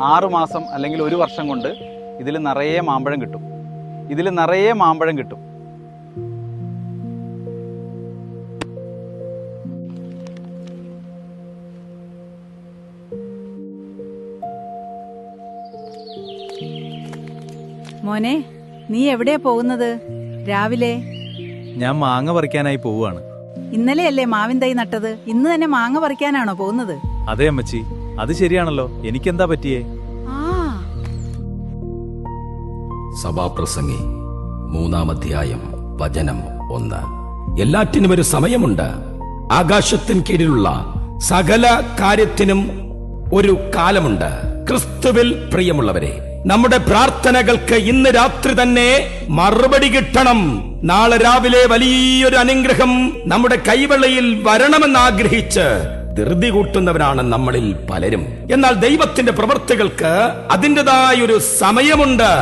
6 മാസം അല്ലെങ്കിൽ 1 വർഷം കൊണ്ട് ഇതിൽ നിറയെ മാമ്പഴം കിട്ടും. ഇതിൽ നിറയെ മാമ്പഴം കിട്ടും. മോനെ, നീ എവിടെയാ പോകുന്നത് രാവിലെ? ഞാൻ മാങ്ങ പറിക്കാനായി പോവുകയാണ്. ഇന്നലെയല്ലേ മാവിൻ തൈ നട്ടത്? ഇന്ന് തന്നെ മാങ്ങ പറിക്കാനാണോ പോകുന്നത്? അതെ അമ്മച്ചി, അത് ശരിയാണല്ലോ. എനിക്കെന്താ പറ്റിയേ? സഭാപ്രസംഗി 3-ാം അധ്യായം വചനം 1. എല്ലാറ്റിനും ഒരു സമയമുണ്ട്. ആകാശത്തിന് കീഴിലുള്ള സകല കാര്യത്തിനും ഒരു കാലമുണ്ട്. ക്രിസ്തുവിൽ പ്രിയമുള്ളവരെ, നമ്മുടെ പ്രാർത്ഥനകൾക്ക് ഇന്ന് രാത്രി തന്നെ മറുപടി കിട്ടണം. നാളെ രാവിലെ വലിയൊരു അനുഗ്രഹം നമ്മുടെ കൈവെള്ളയിൽ വരണമെന്ന് ആഗ്രഹിച്ച് ധൃതി കൂട്ടുന്നവരാണ് നമ്മളിൽ പലരും. എന്നാൽ ദൈവത്തിന്റെ പ്രവൃത്തികൾക്ക് അതിൻ്റെതായ ഒരു സമയമുണ്ട്.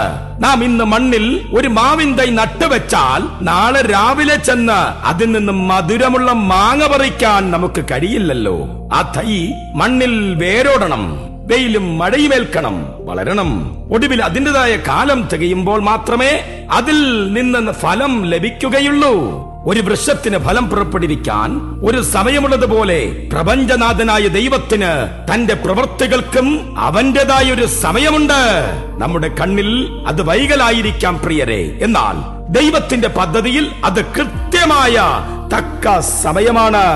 നാം ഇന്ന് മണ്ണിൽ ഒരു മാവിൻ തൈ നട്ടുവെച്ചാൽ നാളെ രാവിലെ ചെന്ന് അതിൽ നിന്ന് മധുരമുള്ള മാങ്ങ പറിക്കാൻ നമുക്ക് കഴിയില്ലല്ലോ. ആ തൈ മണ്ണിൽ വേരോടണം, വെയിലും മഴയുമേൽക്കണം, വളരണം. ഒടുവിൽ അതിൻ്റെതായ കാലം തികയുമ്പോൾ മാത്രമേ അതിൽ നിന്ന് ഫലം ലഭിക്കുകയുള്ളൂ. ഒരു വൃക്ഷത്തിന് ഫലം പുറപ്പെടുവിക്കാൻ ഒരു സമയമുള്ളതുപോലെ പ്രപഞ്ചനാഥനായ ദൈവത്തിന് തന്റെ പ്രവൃത്തികൾക്കും അവന്റേതായ ഒരു സമയമുണ്ട്. നമ്മുടെ കണ്ണിൽ അത് വൈകലായിരിക്കാം പ്രിയരെ, എന്നാൽ ദൈവത്തിന്റെ പദ്ധതിയിൽ അത് കൃത്യമായ തക്ക സമയമാണ്.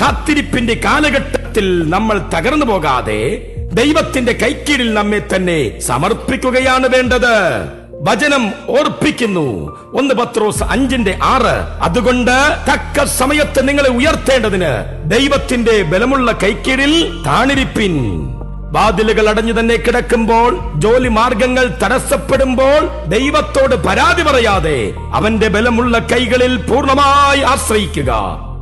കാത്തിരിപ്പിന്റെ കാലഘട്ടത്തിൽ നമ്മൾ തകർന്നു പോകാതെ ദൈവത്തിന്റെ കൈക്കീഴിൽ നമ്മെ തന്നെ സമർപ്പിക്കുകയാണ് വേണ്ടത്. വചനം ഓർപ്പിക്കുന്നു, 1 പത്രോസ് 5:6. അതുകൊണ്ട് തക്ക സമയത്ത് നിങ്ങളെ ഉയർത്തേണ്ടതിന് ദൈവത്തിന്റെ ബലമുള്ള കൈക്കീഴിൽ താണിരിപ്പിൻ. വാതിലുകൾ അടഞ്ഞു തന്നെ കിടക്കുമ്പോൾ, ജോലി മാർഗങ്ങൾ തടസ്സപ്പെടുമ്പോൾ ദൈവത്തോട് പരാതി പറയാതെ അവന്റെ ബലമുള്ള കൈകളിൽ പൂർണ്ണമായി ആശ്രയിക്കുക.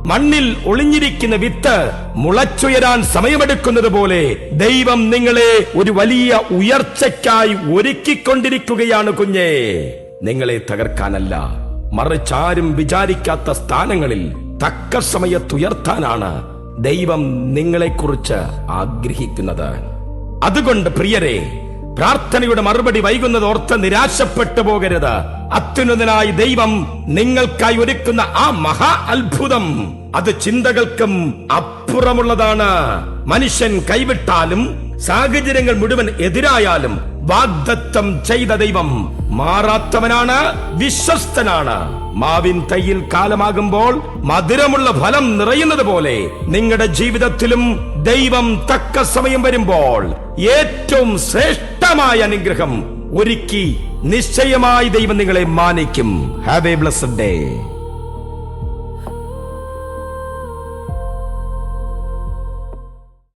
മണ്ണിൽ ഒളിഞ്ഞിരിക്കുന്ന വിത്ത് മുളച്ചുയരാൻ സമയമെടുക്കുന്നത് പോലെ ദൈവം നിങ്ങളെ ഒരു വലിയ ഉയർച്ചയ്ക്കായി ഒരുക്കിക്കൊണ്ടിരിക്കുകയാണ് കുഞ്ഞേ. നിങ്ങളെ തകർക്കാനല്ല, മറിച്ചാരും വിചാരിക്കാത്ത സ്ഥാനങ്ങളിൽ തക്ക സമയത്തുയർത്താനാണ് ദൈവം നിങ്ങളെക്കുറിച്ച് ആഗ്രഹിക്കുന്നത്. അതുകൊണ്ട് പ്രിയരെ, പ്രാർത്ഥനയുടെ മറുപടി വൈകുന്നത് ഓർത്ത് നിരാശപ്പെട്ടു പോകരുത്. അത്യുന്നതനായ ദൈവം നിങ്ങൾക്കായി ഒരുക്കുന്ന ആ മഹാ അത്ഭുതം അത് ചിന്തകൾക്കും അപ്പുറമുള്ളതാണ്. മനുഷ്യൻ കൈവിട്ടാലും സാഹചര്യങ്ങൾ മുഴുവൻ എതിരായാലും വാഗ്ദത്തം ചെയ്ത ദൈവം മാറാത്തവനാണ്, വിശ്വസ്തനാണ്. മാവിൻ തൈയിൽ കാലമാകുമ്പോൾ മധുരമുള്ള ഫലം നിറയുന്നത് പോലെ നിങ്ങളുടെ ജീവിതത്തിലും ദൈവം തക്ക സമയം വരുമ്പോൾ ഏറ്റവും ശ്രേഷ്ഠമായ അനുഗ്രഹം ഒരുക്കി നിശ്ചയമായി ദൈവം നിങ്ങളെ മാനിക്കും. Have a blessed day.